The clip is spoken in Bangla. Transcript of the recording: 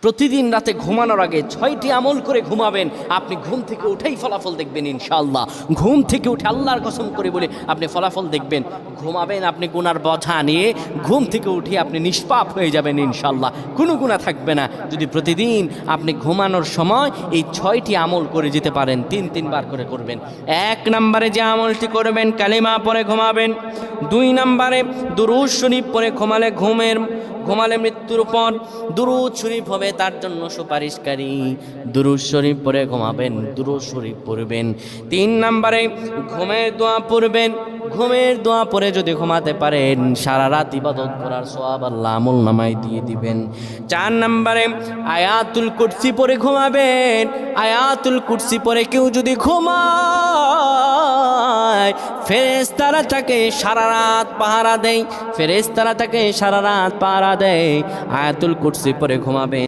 প্রতিদিন রাতে ঘুমানোর আগে 6টি আমল করে ঘুমাবেন, আপনি ঘুম থেকে উঠেই ফলাফল দেখবেন ইনশাআল্লাহ। ঘুম থেকে উঠে আল্লাহর কসম করে বলে আপনি ফলাফল দেখবেন। ঘুমাবেন আপনি গুনার বোঝা নিয়ে, ঘুম থেকে উঠে আপনি নিষ্পাপ হয়ে যাবেন ইনশাআল্লাহ, কোনো গুনাহ থাকবে না। যদি প্রতিদিন আপনি ঘুমানোর সময় এই 6টি আমল করে যেতে পারেন, 3বার করে করবেন। 1 নম্বরে যে আমলটি করবেন, কালিমা পড়ে ঘুমাবেন। 2 নম্বরে দুরূদ শরীফ পড়ে ঘুমালে মৃত্যুর পর দুরূদ শরীফ হবে তার জন্য সুপারিশকারী। দুরূদ শরীফ পড়ে ঘুমাবেন, দুরূদ শরীফ পড়বেন। 3 নম্বরে ঘুমের দোয়া পড়বেন। ঘুমের দোয়া পড়ে যদি ঘুমাতে পারেন, সারা রাত ইবাদত করার সওয়াব আল্লাহ আমলনামায় দিয়ে দিবেন। 4 নম্বরে আয়াতুল কুরসি পড়ে ঘুমাবেন। আয়াতুল কুরসি পড়ে কেউ যদি ঘুমায়, ফেরেশতারা তাকে সারা রাত পাহারা দেয়। ফেরেশতারা তাকে সারা রাত পাহারা দেয়। আয়াতুল কুরসি পড়ে ঘুমাবেন।